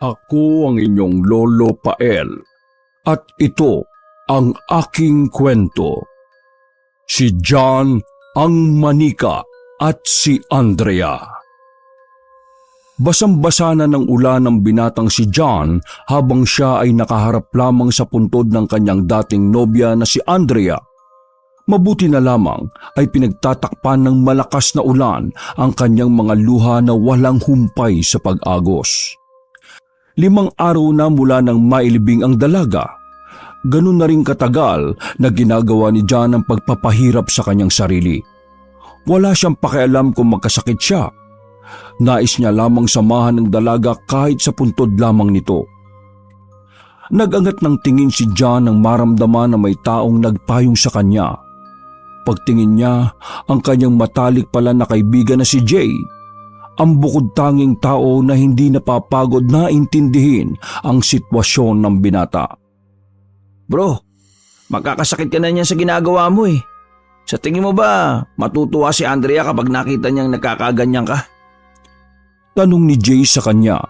Ako ang inyong Lolo Pael at ito ang aking kwento. Si John ang manika at si Andrea. Basang-basa na ng ulan ang binatang si John habang siya ay nakaharap lamang sa puntod ng kanyang dating nobya na si Andrea. Mabuti na lamang ay pinagtatakpan ng malakas na ulan ang kanyang mga luha na walang humpay sa pag-agos. 5 araw na mula nang mailibing ang dalaga. Ganun na rin katagal na ginagawa ni John ang pagpapahirap sa kanyang sarili. Wala siyang pakialam kung magkasakit siya. Nais niya lamang samahan ng dalaga kahit sa puntod lamang nito. Nagangat ng tingin si John nang maramdaman na may taong nagpayong sa kanya. Pagtingin niya, ang kanyang matalik pala na kaibigan na si Jay. Ang bukod tanging tao na hindi napapagod na intindihin ang sitwasyon ng binata. Bro, magkakasakit ka na niyan sa ginagawa mo eh. Sa tingin mo ba matutuwa si Andrea kapag nakita niyang nagkakaganyan ka? Tanong ni Jay sa kanya,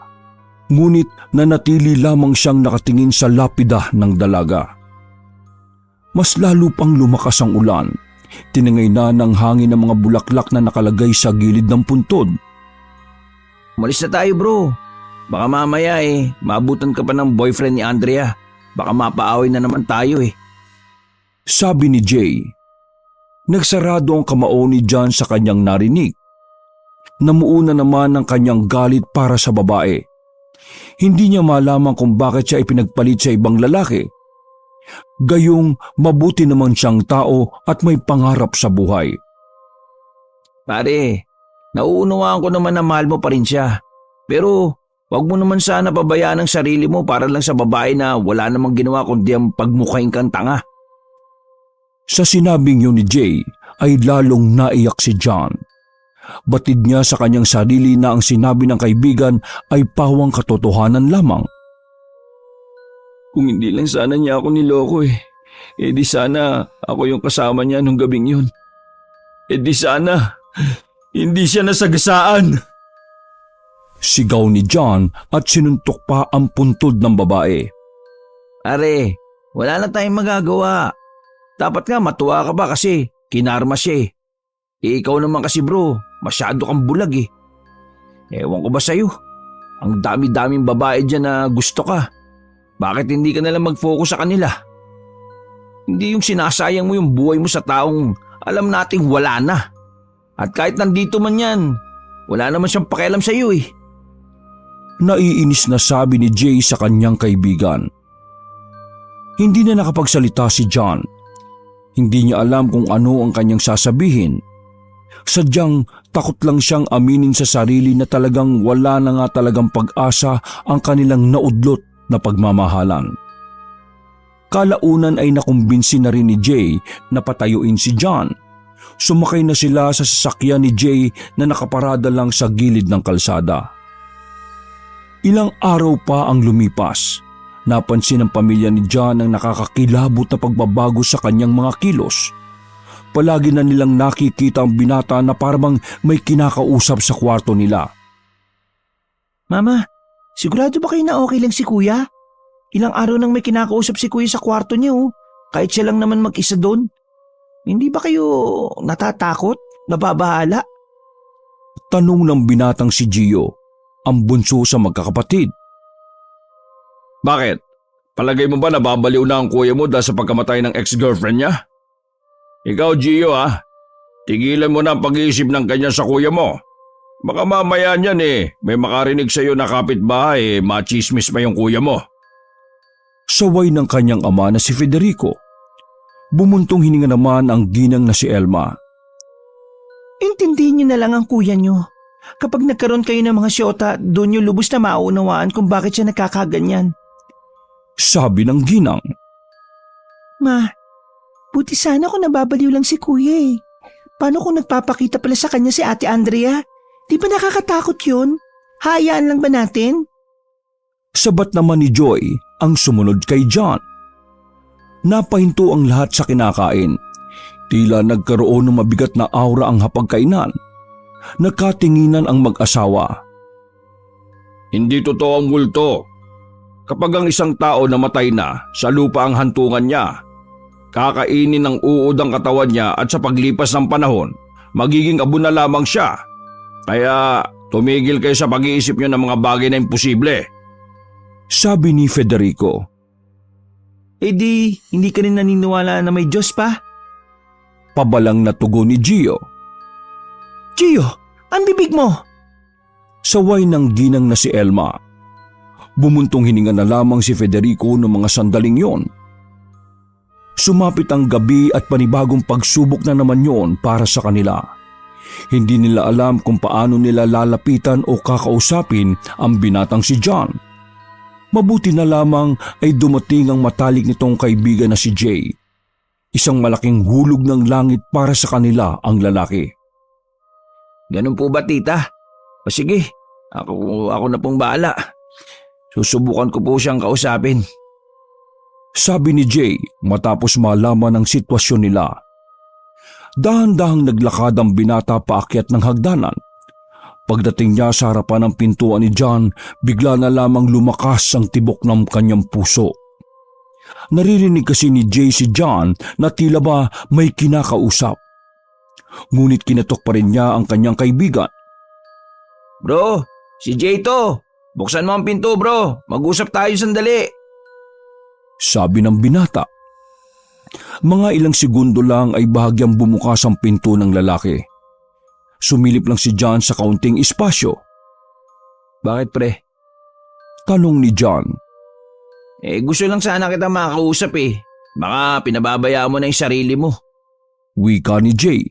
ngunit nanatili lamang siyang nakatingin sa lapida ng dalaga. Mas lalo pang lumakas ang ulan. Tinangay na ng hangin ng mga bulaklak na nakalagay sa gilid ng puntod. Umalis na tayo bro. Baka mamaya maabutan ka pa ng boyfriend ni Andrea. Baka mapaaway na naman tayo eh. Sabi ni Jay. Nagsarado ang kamao ni John sa kanyang narinig. Namuuna naman ang kanyang galit para sa babae. Hindi niya malaman kung bakit siya ipinagpalit sa ibang lalaki. Gayong mabuti naman siyang tao at may pangarap sa buhay. Pare, nauunawaan ko naman na mahal mo pa rin siya. Pero wag mo naman sana pabayaan ang sarili mo para lang sa babae na wala namang ginawa kundi ang pagmukhaing kang tanga. Sa sinabing yun ni Jay ay lalong naiyak si John. Batid niya sa kanyang sarili na ang sinabi ng kaibigan ay pawang katotohanan lamang. Kung hindi lang sana niya ako niloko di sana ako yung kasama niya nung gabing yun. Di sana hindi siya nasagasaan. Sigaw ni John at sinuntok pa ang puntod ng babae. Are, wala na tayong magagawa. Dapat nga matuwa ka ba kasi kinarma siya ikaw naman kasi bro, masyado kang bulag Ewan ko ba sa'yo? Ang dami-daming babae dyan na gusto ka. Bakit hindi ka nalang mag-focus sa kanila? Hindi yung sinasayang mo yung buhay mo sa taong alam nating wala na. At kahit nandito man yan, wala naman siyang pakialam sa iyo Naiinis na sabi ni Jay sa kanyang kaibigan. Hindi na nakapagsalita si John. Hindi niya alam kung ano ang kanyang sasabihin. Sadyang takot lang siyang aminin sa sarili na talagang wala na nga talagang pag-asa ang kanilang naudlot na pagmamahalan. Kalaunan ay nakumbinsi na rin ni Jay na patayuin si John. Sumakay na sila sa sasakyan ni Jay na nakaparada lang sa gilid ng kalsada. Ilang araw pa ang lumipas. Napansin ng pamilya ni John ang nakakakilabot na pagbabago sa kanyang mga kilos. Palagi na nilang nakikita ang binata na parang may kinakausap sa kwarto nila. Mama, sigurado ba kayo na okay lang si kuya? Ilang araw nang may kinakausap si kuya sa kwarto niya kahit siya lang naman mag-isa doon. Hindi ba kayo natatakot? Nababahala? Tanong ng binatang si Gio, ang bunso sa magkakapatid. Bakit? Palagay mo ba nababaliw na ang kuya mo dahil sa pagkamatay ng ex-girlfriend niya? Ikaw Gio tigilan mo na ang pag-iisip ng kanya sa kuya mo. Baka mamaya niyan may makarinig sa iyo na kapitbahay machismis pa yung kuya mo. Saway ng kanyang ama na si Federico. Bumuntong hininga naman ang ginang na si Elma. Intindihin niyo na lang ang kuya niyo. Kapag nagkaroon kayo ng mga syota, doon niyo lubos na mauunawaan kung bakit siya nakakaganyan. Sabi ng ginang. Ma, buti sana kung nababaliw lang si kuya Paano kung nagpapakita pala sa kanya si Ate Andrea? Di ba nakakatakot yun? Hayaan lang ba natin? Sabat naman ni Joy ang sumunod kay John. Napahinto ang lahat sa kinakain. Tila nagkaroon ng mabigat na aura ang hapagkainan. Nagkatinginan ang mag-asawa. Hindi totoo ang multo. Kapag ang isang tao namatay na, sa lupa ang hantungan niya. Kakainin ng uod ang katawan niya at sa paglipas ng panahon, magiging abo na lamang siya. Kaya tumigil kayo sa pag-iisip niyo ng mga bagay na imposible. Sabi ni Federico. Di, hindi ka rin naniniwala na may Diyos pa? Pabalang na tugon ni Gio. Gio, ang bibig mo! Saway ng ginang na si Elma. Bumuntong hininga na lamang si Federico noong mga sandaling yon. Sumapit ang gabi at panibagong pagsubok na naman yon para sa kanila. Hindi nila alam kung paano nila lalapitan o kakausapin ang binatang si John. Mabuti na lamang ay dumating ang matalik nitong kaibigan na si Jay. Isang malaking hulog ng langit para sa kanila ang lalaki. Ganun po ba, tita? O sige, ako na pong bahala. Susubukan ko po siyang kausapin. Sabi ni Jay matapos malaman ang sitwasyon nila. Dahan-dahang naglakad ang binata paakyat ng hagdanan. Pagdating niya sa harapan ng pintuan ni John, bigla na lamang lumakas ang tibok ng kanyang puso. Naririnig kasi ni Jay si John na tila ba may kinakausap. Ngunit kinatok pa rin niya ang kanyang kaibigan. Bro, si Jay to. Buksan mo ang pinto, bro. Mag-usap tayo sandali. Sabi ng binata. Mga ilang segundo lang ay bahagyang bumukas ang pinto ng lalaki. Sumilip lang si John sa kaunting espasyo. Bakit, pre? Tanong ni John. Gusto lang sana kita makakausap eh. Baka pinababaya mo na yung sarili mo. Wika ni Jay.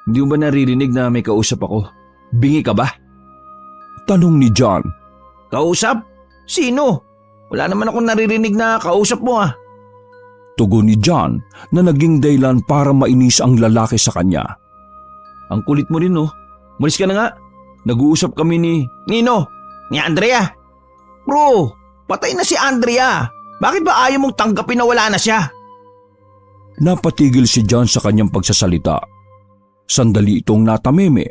Hindi mo ba naririnig na may kausap ako? Bingi ka ba? Tanong ni John. Kausap? Sino? Wala naman akong naririnig na kausap mo ah. Tugon ni John na naging dahilan para mainis ang lalaki sa kanya. Ang kulit mo rin oh. Malis ka na nga. Nag-uusap kami ni Nino, ni Andrea. Bro, patay na si Andrea. Bakit ba ayaw mong tanggapin na wala na siya? Napatigil si John sa kanyang pagsasalita. Sandali itong natameme.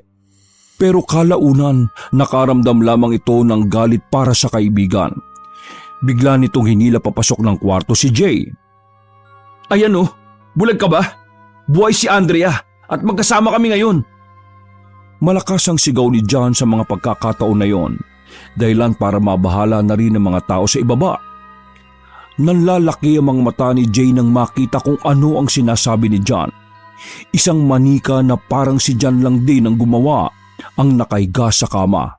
Pero kalaunan nakaramdam lamang ito ng galit para sa kaibigan. Bigla nitong hinila papasok ng kwarto si Jay. Ayan oh, bulag ka ba? Buhay si Andrea at magkasama kami ngayon. Malakas ang sigaw ni John sa mga pagkakataon na yon, dahilan para mabahala na rin ang mga tao sa ibaba. Nanlalaki ang mga mata ni Jay nang makita kung ano ang sinasabi ni John. Isang manika na parang si John lang din ang gumawa ang nakahiga sa kama.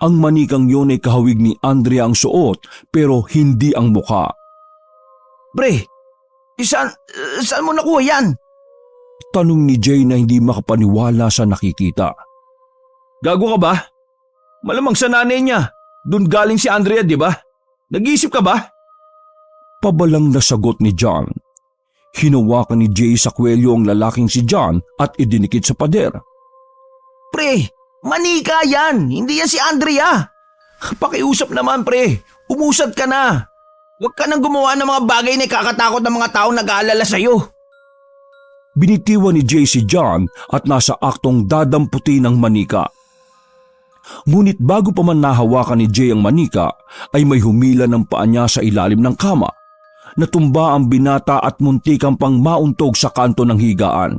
Ang manikang yon ay kahawig ni Andrea ang suot pero hindi ang mukha. Pre, saan mo nakuha yan? Tanong ni Jay na hindi makapaniwala sa nakikita. Gago ka ba? Malamang sa nanay niya. Doon galing si Andrea, di ba? Nag-iisip ka ba? Pabalang na sagot ni John. Hinawakan ni Jay sa kwelyo ang lalaking si John at idinikit sa pader. Pre, manika yan. Hindi yan si Andrea. Pakiusap naman pre. Umusad ka na. Huwag ka nang gumawa ng mga bagay na ikakatakot ng mga taong nag-aalala sa'yo. Binitiwan ni Jay si John at nasa aktong dadamputi ng manika. Ngunit bago pa man nahawakan ni Jay ang manika, ay may humila ng paa niya sa ilalim ng kama. Natumba ang binata at muntikang pang mauntog sa kanto ng higaan.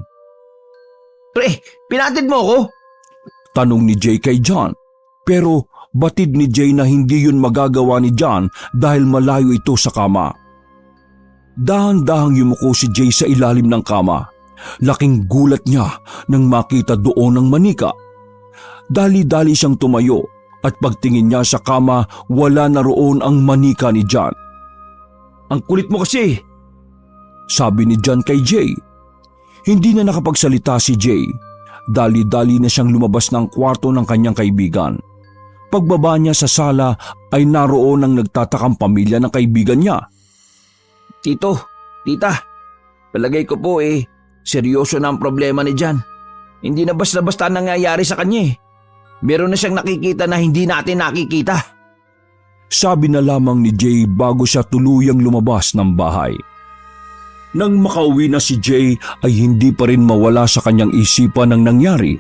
Pre, pinatid mo ko? Tanong ni Jay kay John. Pero batid ni Jay na hindi yun magagawa ni John dahil malayo ito sa kama. Dahan-dahang yumuko si Jay sa ilalim ng kama. Laking gulat niya nang makita doon ang manika. Dali-dali siyang tumayo at pagtingin niya sa kama, wala na roon ang manika ni John. Ang kulit mo kasi. Sabi ni John kay Jay. Hindi na nakapagsalita si Jay. Dali-dali na siyang lumabas ng kwarto ng kanyang kaibigan. Pagbaba niya sa sala ay naroon ang nagtatakang pamilya ng kaibigan niya. Tito, tita, palagay ko po seryoso na ang problema ni John. Hindi na basta-basta nangyayari sa kanya eh. Meron na siyang nakikita na hindi natin nakikita. Sabi na lamang ni Jay bago siya tuluyang lumabas ng bahay. Nang makauwi na si Jay ay hindi pa rin mawala sa kanyang isipan ang nangyari.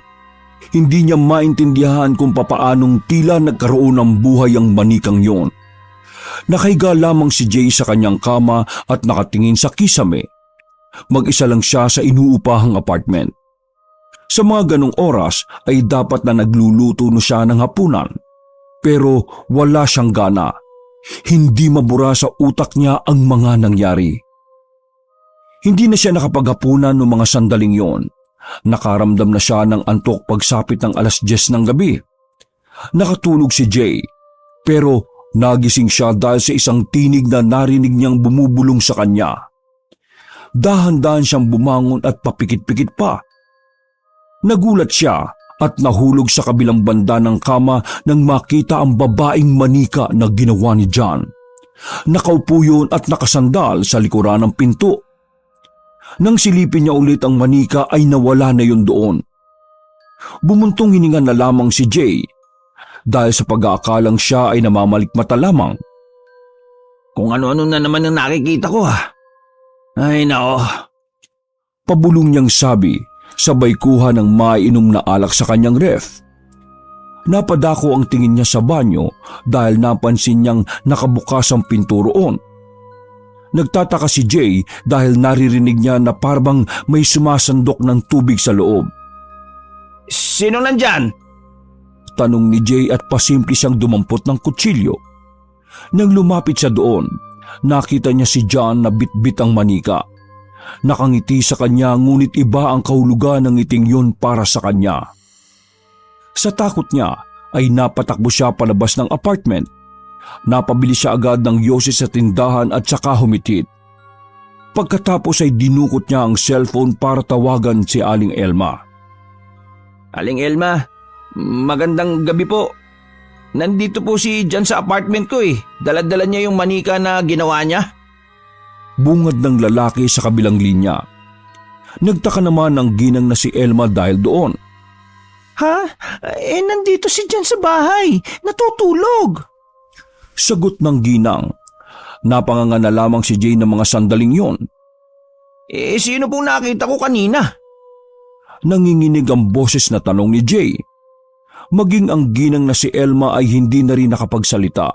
Hindi niya maintindihan kung papaanong tila nagkaroon ng buhay ang manikang yon. Nakahiga lamang si Jay sa kanyang kama at nakatingin sa kisame. Mag-isa lang siya sa inuupahang apartment. Sa mga ganong oras ay dapat na nagluluto na siya ng hapunan. Pero wala siyang gana. Hindi mabura sa utak niya ang mga nangyari. Hindi na siya nakapaghapunan noong mga sandaling yon. Nakaramdam na siya ng antok pagsapit ng 10:00 ng gabi. Nakatulog si Jay, pero nagising siya dahil sa isang tinig na narinig niyang bumubulong sa kanya. Dahan-dahan siyang bumangon at papikit-pikit pa. Nagulat siya at nahulog sa kabilang banda ng kama nang makita ang babaeng manika na ginawa ni John. Nakaupo yun at nakasandal sa likuran ng pinto. Nang silipin niya ulit ang manika ay nawala na yun doon. Bumuntong hininga na lamang si Jay dahil sa pag-aakalang siya ay namamalikmata lamang. Kung ano-ano na naman ang nakikita ko Ay nako. Pabulong niyang sabi, sabay kuha ng maiinom na alak sa kanyang ref. Napadako ang tingin niya sa banyo dahil napansin niyang nakabukas ang pinto roon. Nagtataka si Jay dahil naririnig niya na parang may sumasandok ng tubig sa loob. Sino nandyan? Tanong ni Jay at pasimple siyang dumampot ng kutsilyo. Nang lumapit siya doon, nakita niya si John na bitbit ang manika. Nakangiti sa kanya ngunit iba ang kahulugan ng ngiting yun para sa kanya. Sa takot niya ay napatakbo siya palabas ng apartment. Napabili siya agad ng yosi sa tindahan at saka humitit. Pagkatapos ay dinukot niya ang cellphone para tawagan si Aling Elma. Aling Elma, magandang gabi po. Nandito po si John sa apartment ko Dala-dala niya yung manika na ginawa niya. Bungad ng lalaki sa kabilang linya. Nagtaka naman ang ginang na si Elma dahil doon. Ha? Nandito si John sa bahay. Natutulog. Sagot ng ginang. Napanganga na lamang si Jay ng mga sandaling yon. Sino pong nakita ko kanina? Nanginginig ang boses na tanong ni Jay. Maging ang ginang na si Elma ay hindi na rin nakapagsalita.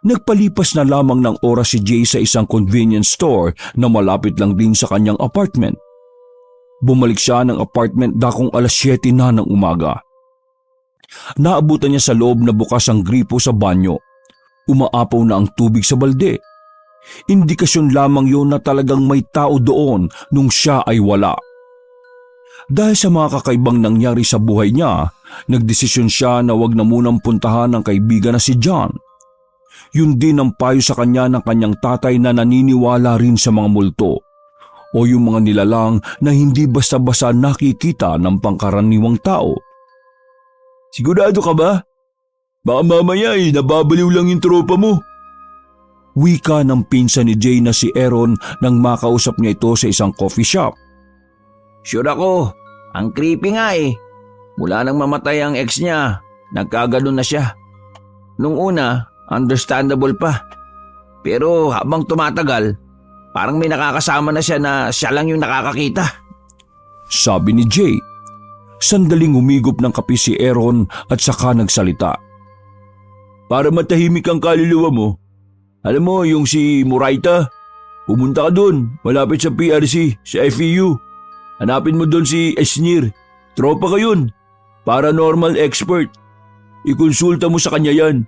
Nagpalipas na lamang ng oras si Jay sa isang convenience store na malapit lang din sa kanyang apartment. Bumalik siya ng apartment dakong 7:00 na ng umaga. Naabutan niya sa loob na bukas ang gripo sa banyo. Umaapaw na ang tubig sa balde. Indikasyon lamang yon na talagang may tao doon nung siya ay wala. Dahil sa mga kakaibang nangyari sa buhay niya, nagdesisyon siya na wag na munang puntahan ang kaibigan na si John. Yun din ang payo sa kanya ng kanyang tatay na naniniwala rin sa mga multo o yung mga nilalang na hindi basta-basta nakikita ng pangkaraniwang tao. Sigurado ka ba? Baka mamaya nababaliw lang yung tropa mo. Wika ng pinsan ni Jay na si Aaron nang makausap niya ito sa isang coffee shop. Sure ako, ang creepy nga Mula nang mamatay ang ex niya, nagkaganon na siya. Nung una, understandable pa. Pero habang tumatagal, parang may nakakasama na siya na siya lang yung nakakakita. Sabi ni Jay. Sandaling humigop ng kape si Aaron at saka nagsalita. Para matahimik ang kaluluwa mo, alam mo yung si Muraita, pumunta ka doon, malapit sa PRC, sa FEU. Hanapin mo doon si Esnir, tropa ka yun, paranormal expert. Ikonsulta mo sa kanya yan,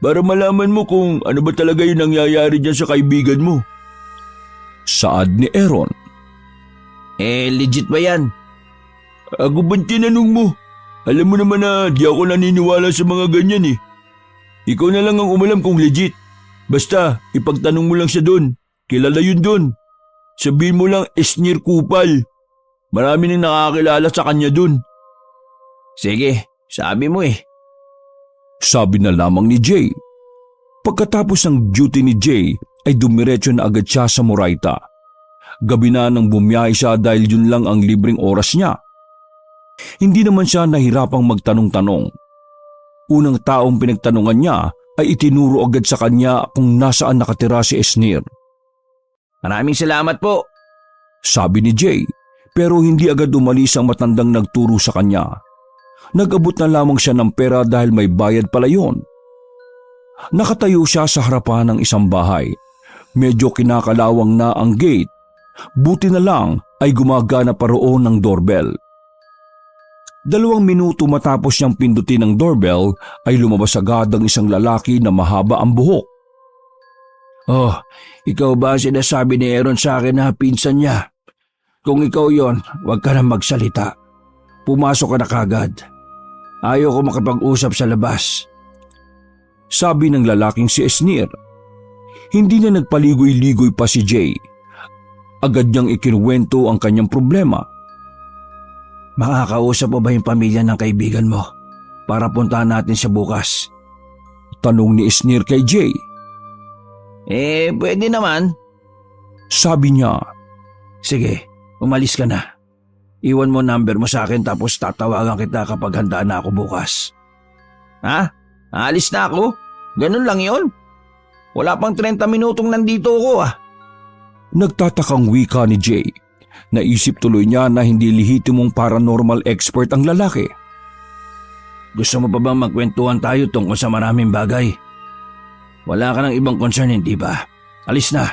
para malaman mo kung ano ba talaga yung nangyayari dyan sa kaibigan mo. Saad ni Aaron. Legit ba yan? Ako ba't tinanong mo? Alam mo naman na di ako naniniwala sa mga ganyan Ikaw na lang ang umalam kung legit. Basta, ipagtanong mo lang siya doon. Kilala yun doon. Sabihin mo lang Esnir Kupal. Marami nang nakakilala sa kanya doon. Sige, sabi mo Sabi na lamang ni Jay. Pagkatapos ng duty ni Jay ay dumiretso na agad siya sa Moraita. Gabi na nang bumiyahe siya dahil yun lang ang libreng oras niya. Hindi naman siya nahirapang magtanong-tanong. Unang taong pinagtanungan niya ay itinuro agad sa kanya kung nasaan nakatira si Esnir. Maraming salamat po. Sabi ni Jay, pero hindi agad umalis ang matandang nagturo sa kanya. Nag-abot na lamang siya ng pera dahil may bayad pala yun. Nakatayo siya sa harapan ng isang bahay. Medyo kinakalawang na ang gate. Buti na lang ay gumagana pa roon ng doorbell. 2 minuto matapos niyang pindutin ang doorbell ay lumabas agad ang isang lalaki na mahaba ang buhok. Oh, ikaw ba sinasabi ni Aaron sa akin na pinsan niya? Kung ikaw yon, huwag ka na magsalita. Pumasok ka na kagad. Ayaw ko makapag-usap sa labas. Sabi ng lalaking si Esnir. Hindi na nagpaligoy-ligoy pa si Jay. Agad niyang ikinuwento ang kanyang problema. Makakausap mo ba yung pamilya ng kaibigan mo para puntahan natin siya bukas? Tanong ni Esnir kay Jay. Pwede naman. Sabi niya. Sige, umalis ka na. Iwan mo number mo sa akin tapos tatawagan kita kapag handa na ako bukas. Ha? Aalis na ako? Ganun lang yon? Wala pang 30 minutong nandito ako Nagtatakang wika ni Jay. Naisip tuloy niya na hindi lehitimong paranormal expert ang lalaki. Gusto mo pa bang magkwentuhan tayo tungkol sa maraming bagay? Wala ka ng ibang concern, hindi ba? Alis na.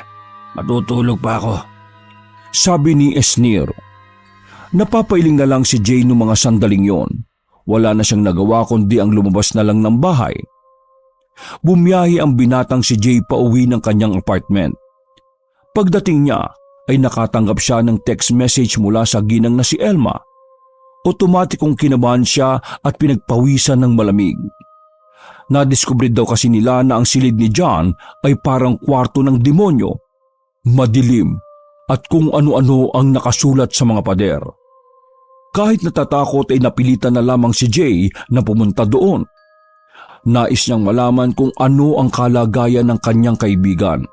Matutulog pa ako. Sabi ni Esnir. Napapailing na lang si Jay noong mga sandaling yon. Wala na siyang nagawa kundi ang lumabas na lang ng bahay. Bumiyahe ang binatang si Jay pauwi ng kanyang apartment. Pagdating niya ay nakatanggap siya ng text message mula sa ginang na si Elma. Otomatikong kinabahan siya at pinagpawisan ng malamig. Nadiskubre daw kasi nila na ang silid ni John ay parang kwarto ng demonyo, madilim at kung ano-ano ang nakasulat sa mga pader. Kahit natatakot ay napilitan na lamang si Jay na pumunta doon. Nais niyang malaman kung ano ang kalagayan ng kanyang kaibigan.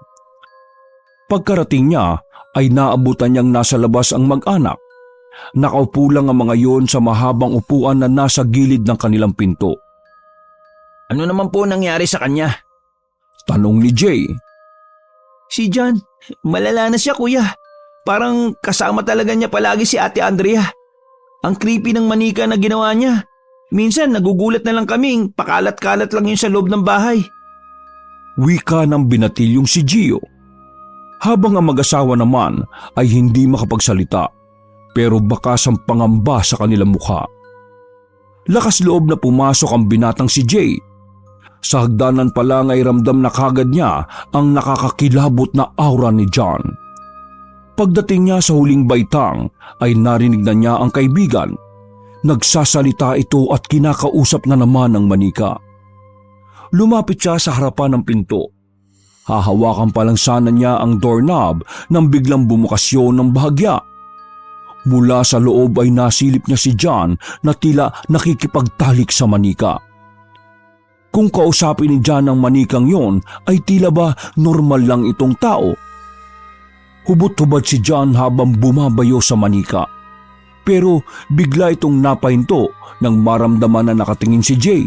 Pagkarating niya ay naabutan niyang nasa labas ang mag-anak. Nakaupo lang ang mga yon sa mahabang upuan na nasa gilid ng kanilang pinto. Ano naman po nangyari sa kanya? Tanong ni Jay. Si John, malala na siya kuya. Parang kasama talaga niya palagi si Ate Andrea. Ang creepy ng manika na ginawa niya. Minsan nagugulat na lang kaming pakalat-kalat lang yun sa loob ng bahay. Wika ng binatilyong si Gio. Habang ang mag-asawa naman ay hindi makapagsalita, pero bakas ang pangamba sa kanilang mukha. Lakas loob na pumasok ang binatang si Jay. Sa hagdanan pa lang ay ramdam na kagad niya ang nakakakilabot na aura ni John. Pagdating niya sa huling baitang ay narinig na niya ang kaibigan. Nagsasalita ito at kinakausap na naman ng manika. Lumapit siya sa harapan ng pinto. Hahawakan pa lang sana niya ang doorknob nang biglang bumukas yun ng bahagya. Mula sa loob ay nasilip niya si John na tila nakikipagtalik sa manika. Kung kausapin ni John ang manikang yon ay tila ba normal lang itong tao. Hubot-hubad si John habang bumabayo sa manika. Pero bigla itong napahinto nang maramdaman na nakatingin si Jay.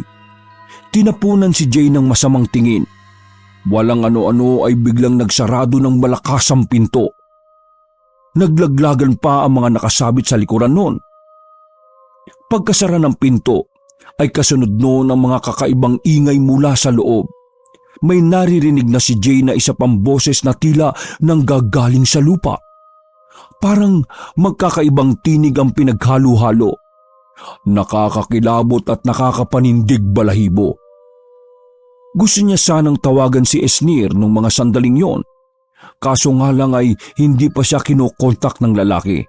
Tinapunan si Jay ng masamang tingin. Walang ano-ano ay biglang nagsarado ng malakas ang pinto. Naglaglagan pa ang mga nakasabit sa likuran noon. Pagkasara ng pinto ay kasunod noon ang mga kakaibang ingay mula sa loob. May naririnig na si Jay na isa pang boses na tila nanggagaling sa lupa. Parang magkakaibang tinig ang pinaghalo-halo. Nakakakilabot at nakakapanindig balahibo. Gusto niya sanang tawagan si Esnir nung mga sandaling yon. Kaso nga lang ay hindi pa siya kinokontak ng lalaki.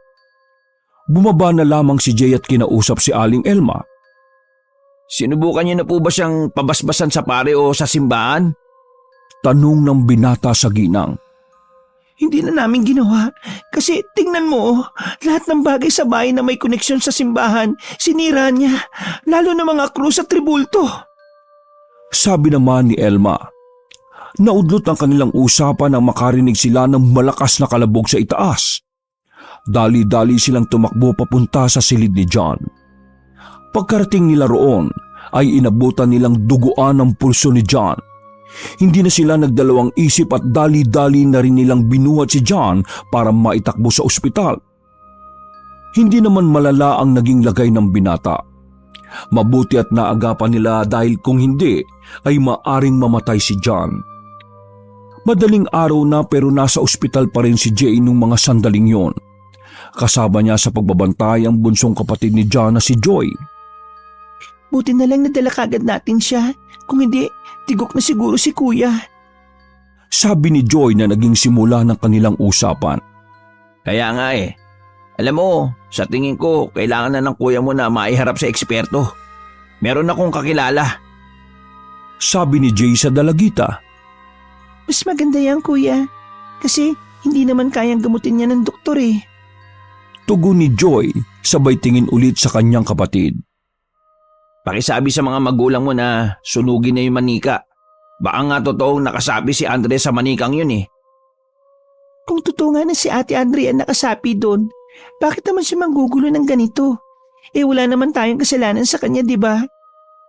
Bumaba na lamang si Jay at kinausap si Aling Elma. Sinubukan niyo na po ba siyang pabasbasan sa pare o sa simbahan? Tanong ng binata sa ginang. Hindi na namin ginawa kasi tingnan mo, lahat ng bagay sa bahay na may koneksyon sa simbahan, sinira niya, lalo na mga krus at tribulto. Sabi naman ni Elma. Naudlot ang kanilang usapan nang makarinig sila ng malakas na kalabog sa itaas. Dali-dali silang tumakbo papunta sa silid ni John. Pagkarating nila roon ay inabutan nilang duguan ang pulso ni John. Hindi na sila nagdalawang isip at dali-dali na rin nilang binuhat si John para maitakbo sa ospital. Hindi naman malala ang naging lagay ng binata. Mabuti at naagapan nila dahil kung hindi ay maaring mamatay si John. Madaling araw na pero nasa ospital pa rin si Jay nung mga sandaling yon. Kasama niya sa pagbabantay ang bunsong kapatid ni John na si Joy. Buti na lang nadala kagad natin siya. Kung hindi, tigok na siguro si kuya. Sabi ni Joy na naging simula ng kanilang usapan. Kaya nga Alam mo, sa tingin ko, kailangan na ng kuya mo na maiharap sa eksperto. Meron akong kakilala. Sabi ni Jay sa dalagita. Mas maganda yan kuya. Kasi hindi naman kayang gamutin niya ng doktor eh. Tugon ni Joy sabay tingin ulit sa kanyang kapatid. Pakisabi sa mga magulang mo na sunugin na yung manika. Baka nga totoong nakasabi si Andre sa manikang yun eh. Kung totoo nga na si Ate Andrea nakasapi doon, bakit naman siya manggugulo ng ganito? Wala naman tayong kasalanan sa kanya, di ba?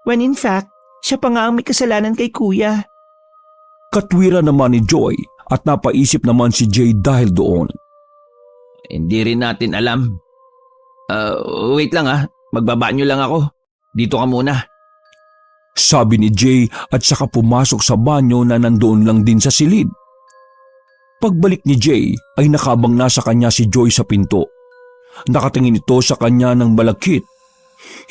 When in fact, siya pa nga ang may kasalanan kay kuya. Katwira naman ni Joy at napaisip naman si Jay dahil doon. Hindi rin natin alam. Wait lang magbabanyo lang ako. Dito ka muna. Sabi ni Jay at saka pumasok sa banyo na nandoon lang din sa silid. Pagbalik ni Jay ay nakabang na sa kanya si Joy sa pinto. Nakatingin ito sa kanya ng malagkit.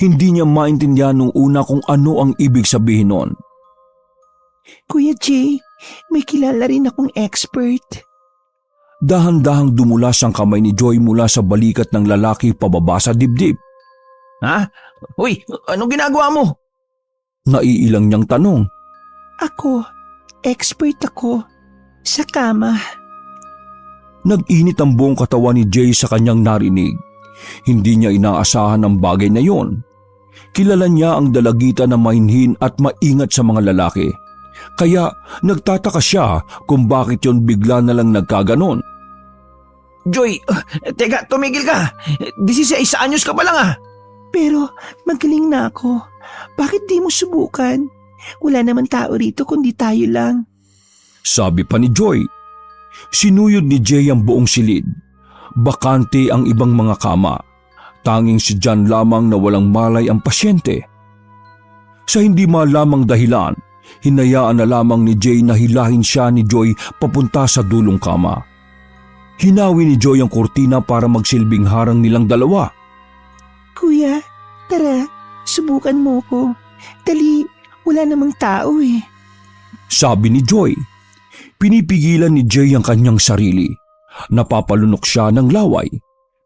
Hindi niya maintindihan nung una kung ano ang ibig sabihin nun. Kuya Jay, may kilala rin akong expert. Dahan-dahang dumulas ang kamay ni Joy mula sa balikat ng lalaki pababa sa dibdib. Ha? Uy, anong ginagawa mo? Naiilang niyang tanong. Expert ako. Sa kama. Nag-init ang buong katawan ni Jay sa kanyang narinig. Hindi niya inaasahan ang bagay na yon. Kilala niya ang dalagita na mahinhin at maingat sa mga lalaki. Kaya nagtataka siya kung bakit yon bigla na lang nagkaganon. Joy, teka, tumigil ka. 16 anyos ka pa lang Pero magaling na ako. Bakit di mo subukan? Wala naman tao rito kundi tayo lang. Sabi pa ni Joy. Sinuyod ni Jay ang buong silid. Bakante ang ibang mga kama. Tanging si John lamang na walang malay ang pasyente. Sa hindi malamang dahilan, hinayaan na lamang ni Jay na hilahin siya ni Joy papunta sa dulong kama. Hinawi ni Joy ang kurtina para magsilbing harang nilang dalawa. Kuya, tara, subukan mo ko. Dali, wala namang tao Sabi ni Joy. Pinipigilan ni Jay ang kanyang sarili. Napapalunok siya ng laway.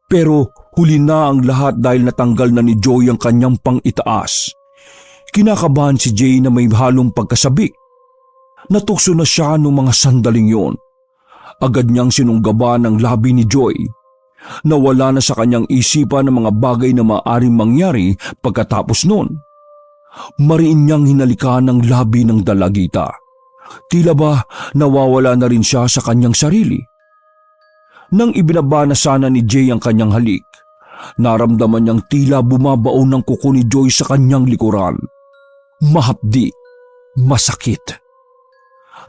Pero huli na ang lahat dahil natanggal na ni Joy ang kanyang pang-itaas. Kinakabahan si Jay na may halong pagkasabik. Natukso na siya noong mga sandaling yon. Agad niyang sinunggaban ang labi ni Joy. Nawala na sa kanyang isipan ang mga bagay na maaaring mangyari pagkatapos noon. Mariin niyang hinalikan ang labi ng dalagita. Tila ba nawawala na rin siya sa kanyang sarili? Nang ibinaba na sana ni Jay ang kanyang halik, naramdaman niyang tila bumabaon ng kuko ni Joy sa kanyang likuran. Mahapdi, masakit.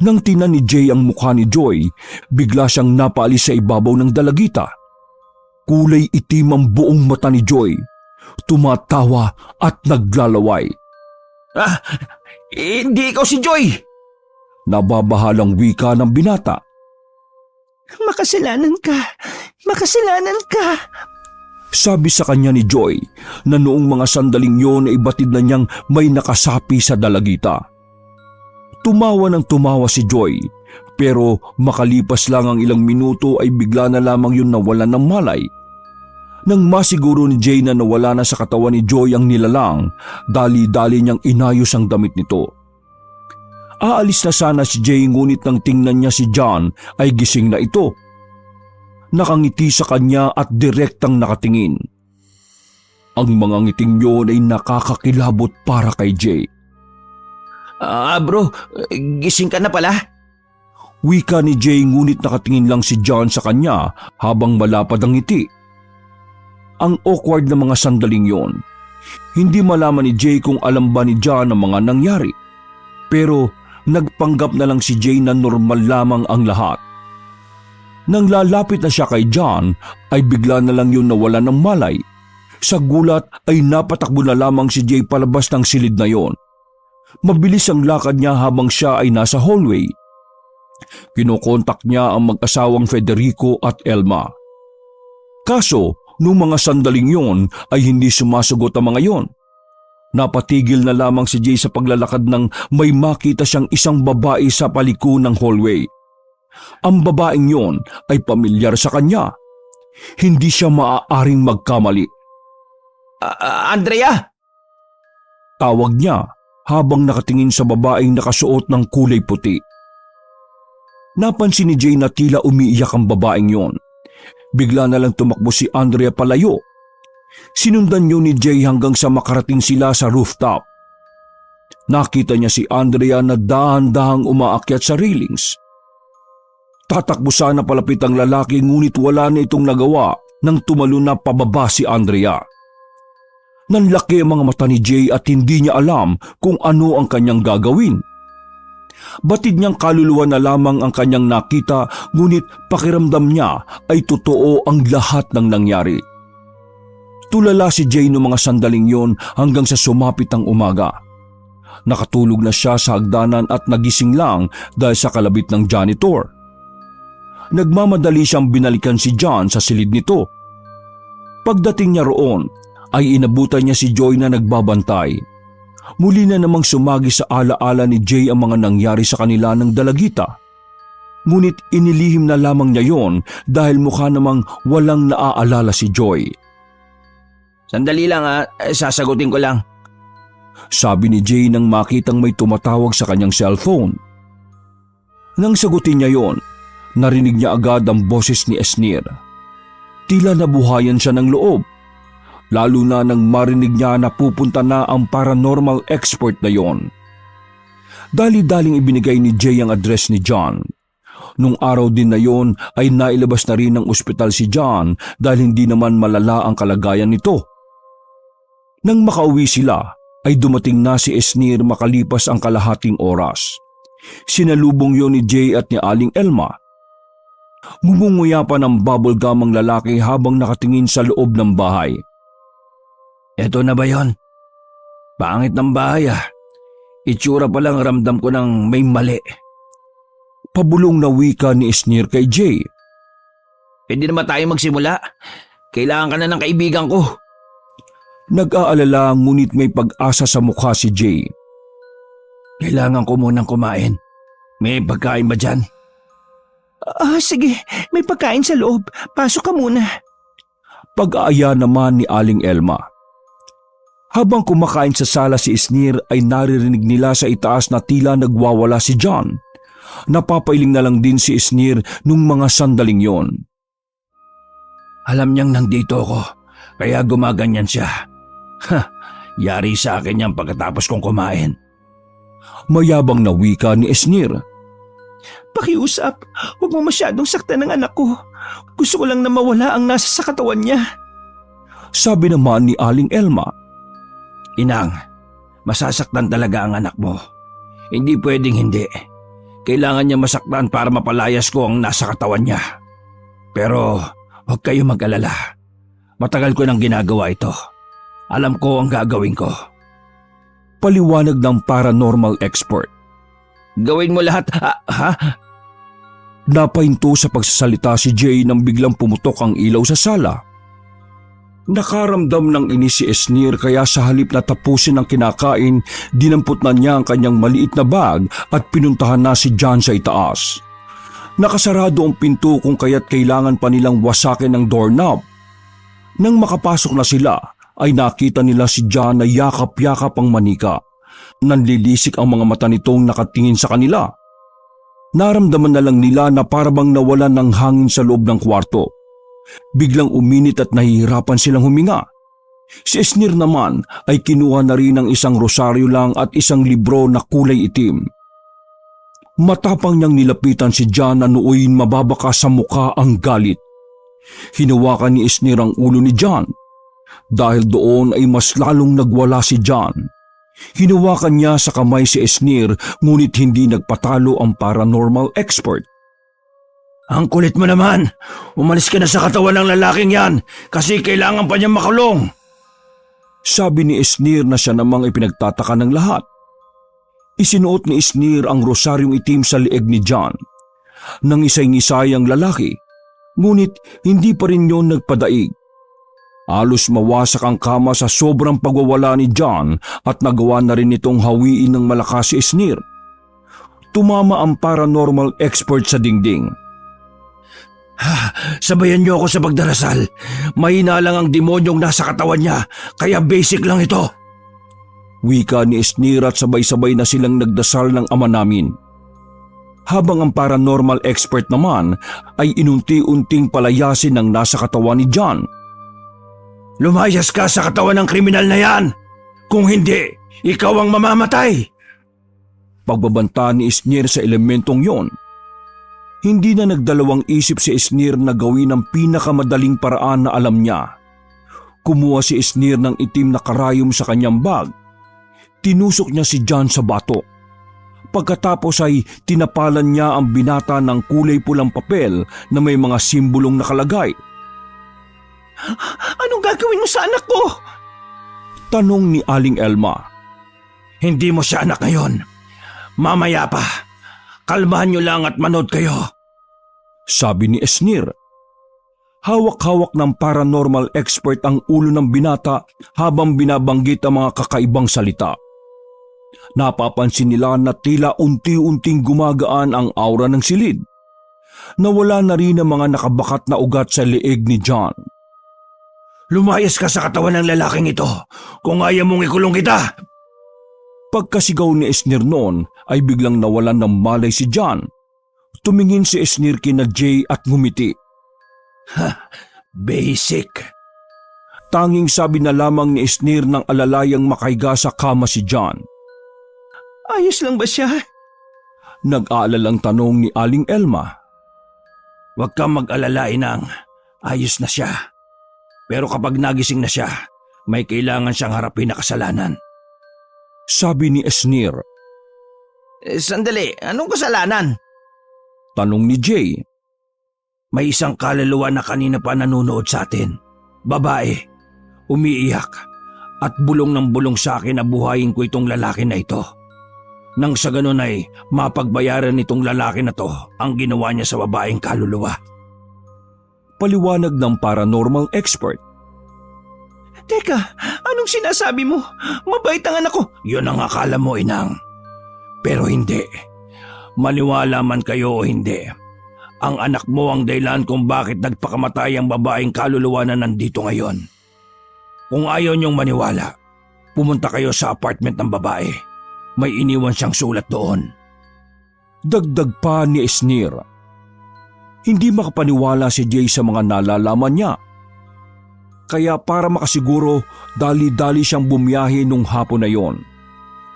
Nang tingnan ni Jay ang mukha ni Joy, bigla siyang napaalis sa ibabaw ng dalagita. Kulay itim ang buong mata ni Joy. Tumatawa at naglalaway. Hindi ikaw si Joy! Nababahalang wika ng binata. Makasalanan ka! Makasalanan ka! Sabi sa kanya ni Joy na noong mga sandaling yon ay batid na niyang may nakasapi sa dalagita. Tumawa ng tumawa si Joy, pero makalipas lang ang ilang minuto ay bigla na lamang yun nawalan ng malay. Nang masiguro ni Jay na nawala na sa katawan ni Joy ang nilalang, dali-dali niyang inayos ang damit nito. Aalis na sana si Jay ngunit nang tingnan niya si John ay gising na ito. Nakangiti sa kanya at direktang nakatingin. Ang mga ngiting yun ay nakakakilabot para kay Jay. Bro, gising ka na pala? Wika ni Jay ngunit nakatingin lang si John sa kanya habang malapad ang ngiti. Ang awkward na mga sandaling yon. Hindi malaman ni Jay kung alam ba ni John ang mga nangyari. Pero nagpanggap na lang si Jay na normal lamang ang lahat. Nang lalapit na siya kay John ay bigla na lang yun nawala ng malay. Sa gulat ay napatakbo na lamang si Jay palabas ng silid na yon. Mabilis ang lakad niya habang siya ay nasa hallway. Kinokontak niya ang mag-asawang Federico at Elma. Kaso, nung mga sandaling yon ay hindi sumasagot ang mga yon. Napatigil na lamang si Jay sa paglalakad nang may makita siyang isang babae sa paliko ng hallway. Ang babaeng yon ay pamilyar sa kanya. Hindi siya maaaring magkamali. Andrea? Tawag niya habang nakatingin sa babaeng nakasuot ng kulay puti. Napansin ni Jay na tila umiiyak ang babaeng yon. Bigla na lang tumakbo si Andrea palayo. Sinundan niyo ni Jay hanggang sa makarating sila sa rooftop. Nakita niya si Andrea na dahan-dahang umaakyat sa railings. Tatakbo sana palapit ang lalaki ngunit wala na itong nagawa nang tumalon na pababa si Andrea. Nanlaki ang mga mata ni Jay at hindi niya alam kung ano ang kanyang gagawin. Batid niyang kaluluwa na lamang ang kanyang nakita ngunit pakiramdam niya ay totoo ang lahat ng nangyari. Tulala si Jay noong mga sandaling yon hanggang sa sumapit ang umaga. Nakatulog na siya sa hagdanan at nagising lang dahil sa kalabit ng janitor. Nagmamadali siyang binalikan si John sa silid nito. Pagdating niya roon ay inabutan niya si Joy na nagbabantay. Muli na namang sumagi sa alaala ni Jay ang mga nangyari sa kanila ng dalagita. Ngunit inilihim na lamang niya yon dahil mukha namang walang naaalala si Joy. Sandali lang sasagutin ko lang. Sabi ni Jay nang makitang may tumatawag sa kanyang cellphone. Nang sagutin niya yon, narinig niya agad ang boses ni Esnir. Tila nabuhayan siya ng loob. Lalo na nang marinig niya na pupunta na ang paranormal expert na yon. Dali-daling ibinigay ni Jay ang address ni John. Nung araw din na yon ay nailabas na rin ng ospital si John dahil hindi naman malala ang kalagayan nito. Nang makauwi sila ay dumating na si Esnir makalipas ang kalahating oras. Sinalubong yon ni Jay at ni Aling Elma. Ngumunguya pa ng bubblegum ang lalaki habang nakatingin sa loob ng bahay. Eto na ba yon? Pangit ng bahay Itsura pa lang ramdam ko ng may mali. Pabulong na wika ni Esnir kay Jay. Pwede naman tayo magsimula. Kailangan ka na ng kaibigan ko. Nag-aalala ngunit may pag-asa sa mukha si Jay. Kailangan ko munang kumain. May pagkain ba dyan? Sige, may pagkain sa loob. Pasok ka muna. Pag-aaya naman ni Aling Elma. Habang kumakain sa sala si Esnir ay naririnig nila sa itaas na tila nagwawala si John. Napapailing na lang din si Esnir nung mga sandaling yon. Alam niyang nandito ako, kaya gumaganyan siya. Yari sa akin yan pagkatapos kong kumain. Mayabang na wika ni Esnir. Pakiusap, huwag mo masyadong saktan ng anak ko. Gusto ko lang na mawala ang nasa sa katawan niya. Sabi naman ni Aling Elma. Inang, masasaktan talaga ang anak mo. Hindi pwedeng hindi. Kailangan niya masaktan para mapalayas ko ang nasa katawan niya. Pero huwag kayo mag-alala. Matagal ko nang ginagawa ito. Alam ko ang gagawin ko. Paliwanag ng paranormal expert. Gawin mo lahat, ha? Napahinto sa pagsasalita si Jay nang biglang pumutok ang ilaw sa sala. Nakaramdam ng inis si Esnir kaya sa halip na tapusin ang kinakain, dinampot na niya ang kanyang maliit na bag at pinuntahan na si John sa itaas. Nakasarado ang pinto kung kaya't kailangan pa nilang wasakin ang doorknob. Nang makapasok na sila, ay nakita nila si John na yakap-yakap ang manika. Nanlilisik ang mga mata nitong nakatingin sa kanila. Naramdaman na lang nila na parabang nawalan ng hangin sa loob ng kwarto. Biglang uminit at nahihirapan silang huminga. Si Esnir naman ay kinuha na rin ng isang rosaryo lang at isang libro na kulay itim. Matapang niyang nilapitan si John na nooy mababaka sa mukha ang galit. Hinawakan ni Esnir ang ulo ni John. Dahil doon ay mas lalong nagwala si John. Hinawakan niya sa kamay si Esnir ngunit hindi nagpatalo ang paranormal expert. Ang kulit mo naman! Umalis ka na sa katawan ng lalaking yan kasi kailangan pa niya makulong! Sabi ni Esnir na siya namang ipinagtataka ng lahat. Isinuot ni Esnir ang rosaryong itim sa lieg ni John. Nang isay-ngisay ang lalaki, ngunit hindi pa rin yon nagpadaig. Halos mawasak ang kama sa sobrang pagwawala ni John at nagawa na rin itong hawiin ng malakas si Esnir. Tumama ang paranormal expert sa dingding. Sabayan niyo ako sa pagdarasal. Mahina lang ang demonyong nasa katawan niya, kaya basic lang ito. Wika ni Esnir at sabay-sabay na silang nagdasal ng Ama Namin. Habang ang paranormal expert naman ay inunti-unting palayasin ang nasa katawan ni John. Lumayas ka sa katawan ng kriminal na yan! Kung hindi, ikaw ang mamamatay! Pagbabanta ni Esnir sa elementong yon. Hindi na nagdalawang isip si Esnir na gawin ang pinakamadaling paraan na alam niya. Kumuha si Esnir ng itim na karayom sa kanyang bag. Tinusok niya si John sa batok. Pagkatapos ay tinapalan niya ang binata ng kulay pulang papel na may mga simbolong nakalagay. Anong gagawin mo sa anak ko? Tanong ni Aling Elma. Hindi mo siya anak ngayon. Mamaya pa. Kalmahan niyo lang at manood kayo. Sabi ni Esnir. Hawak-hawak ng paranormal expert ang ulo ng binata habang binabanggit ang mga kakaibang salita. Napapansin nila na tila unti-unting gumagaan ang aura ng silid. Nawala na rin ang mga nakabakat na ugat sa leeg ni John. Lumayas ka sa katawan ng lalaking ito kung ayaw mong ikulong kita. Pagkasigaw ni Esnir noon ay biglang nawalan ng malay si John. Tumingin si Esnir kina Jay at ngumiti. Basic. Tanging sabi na lamang ni Esnir nang alalayang makahiga sa kama si John. Ayos lang ba siya? Nag-aalalang tanong ni Aling Elma. Huwag kang mag-alala, Inang. Ayos na siya. Pero kapag nagising na siya, may kailangan siyang harapin na kasalanan. Sabi ni Esnir. Sandali, anong kasalanan? Tanong ni Jay. May isang kaluluwa na kanina pa nanonood sa atin. Babae, umiiyak, at bulong ng bulong sa akin na buhayin ko itong lalaki na ito. Nang sa ganun ay mapagbayaran nitong lalaki na to ang ginawa niya sa babaeng kaluluwa. Paliwanag ng paranormal expert. Teka, anong sinasabi mo? Mabait ang anak ko. Yun ang akala mo, Inang. Pero hindi. Maniwala man kayo o hindi. Ang anak mo ang dahilan kung bakit nagpakamatay ang babaeng kaluluwa na nandito ngayon. Kung ayaw niyong maniwala, pumunta kayo sa apartment ng babae. May iniwan siyang sulat doon. Dagdag pa ni Esnir. Hindi makapaniwala si Jay sa mga nalalaman niya. Kaya para makasiguro, dali-dali siyang bumiyahe nung hapon na yon.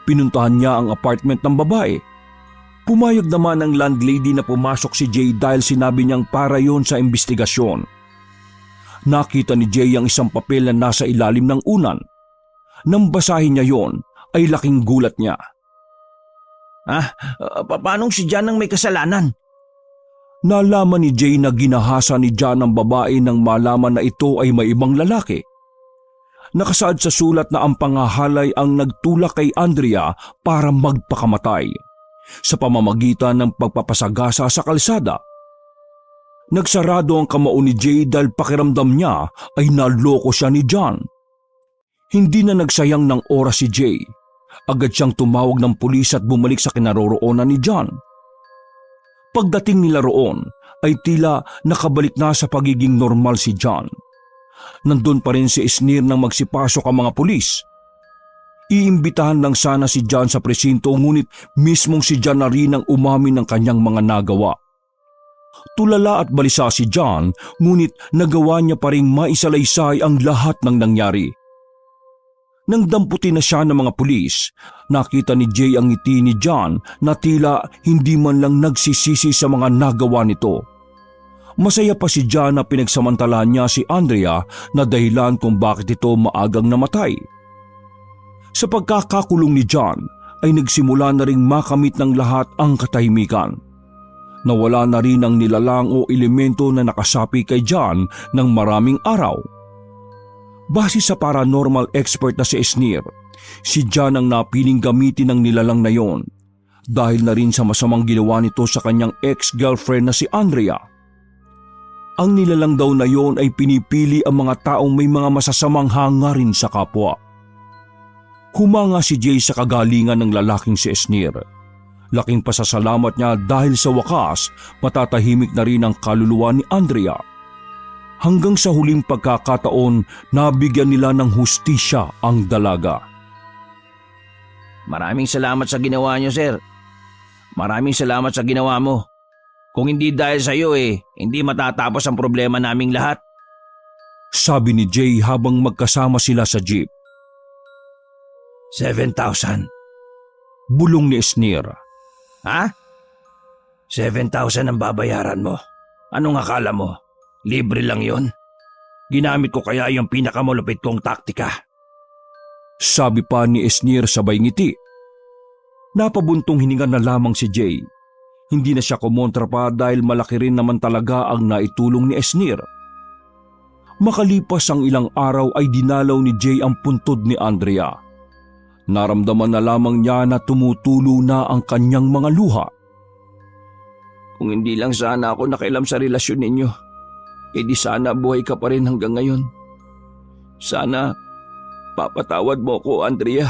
Pinuntahan niya ang apartment ng babae. Pumayag naman ang landlady na pumasok si Jay dahil sinabi niyang para yon sa investigasyon. Nakita ni Jay ang isang papel na nasa ilalim ng unan. Nang basahin niya yon, ay laking gulat niya. Paanong si John ang may kasalanan? Nalaman ni Jay na ginahasa ni John ang babae nang malaman na ito ay may ibang lalaki. Nakasaad sa sulat na ang pangahalay ang nagtulak kay Andrea para magpakamatay sa pamamagitan ng pagpapasagasa sa kalsada. Nagsarado ang kamao ni Jay dahil pakiramdam niya ay naloko siya ni John. Hindi na nagsayang ng oras si Jay. Agad siyang tumawag ng pulis at bumalik sa kinaroroonan ni John. Pagdating nila roon ay tila nakabalik na sa pagiging normal si John. Nandun pa rin si Esnir nang magsipasok ang mga pulis. Iimbitahan lang sana si John sa presinto ngunit mismong si John na rin ang umamin ng kanyang mga nagawa. Tulala at balisa si John ngunit nagawa niya pa ring maisalaysay ang lahat ng nangyari. Nang damputi na siya ng mga pulis, nakita ni Jay ang ngiti ni John na tila hindi man lang nagsisisi sa mga nagawa nito. Masaya pa si John na pinagsamantalahan niya si Andrea na dahilan kung bakit ito maagang namatay. Sa pagkakakulong ni John ay nagsimula na ring makamit ng lahat ang katahimikan. Nawala na rin ang nilalang o elemento na nakasapi kay John ng maraming araw. Base sa paranormal expert na si Esnir, si John ang napiling gamitin ng nilalang na yon dahil na rin sa masamang ginawa nito sa kanyang ex-girlfriend na si Andrea. Ang nilalang daw na yon ay pinipili ang mga taong may mga masasamang hangarin sa kapwa. Humanga si Jay sa kagalingan ng lalaking si Esnir. Laking pasasalamat niya dahil sa wakas matatahimik na rin ang kaluluwa ni Andrea. Hanggang sa huling pagkakataon, nabigyan nila ng hustisya ang dalaga. Maraming salamat sa ginawa niyo, sir. Maraming salamat sa ginawa mo. Kung hindi dahil sa iyo hindi matatapos ang problema naming lahat. Sabi ni Jay habang magkasama sila sa jeep. 7,000. Bulong ni Esnir. Ha? 7,000 ang babayaran mo. Anong akala mo? Libre lang yon. Ginamit ko kaya yung pinakamalupit kong taktika. Sabi pa ni Esnir sabay ngiti. Napabuntong hininga na lamang si Jay. Hindi na siya kumontra pa dahil malaki rin naman talaga ang naitulong ni Esnir. Makalipas ang ilang araw ay dinalaw ni Jay ang puntod ni Andrea. Naramdaman na lamang niya na tumutulo na ang kanyang mga luha. Kung hindi lang sana ako nakialam sa relasyon ninyo, di sana buhay ka pa rin hanggang ngayon. Sana papatawad mo ko, Andrea.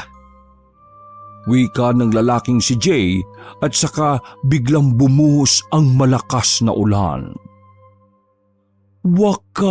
Wika ng lalaking si Jay at saka biglang bumuhos ang malakas na ulan. Wakas!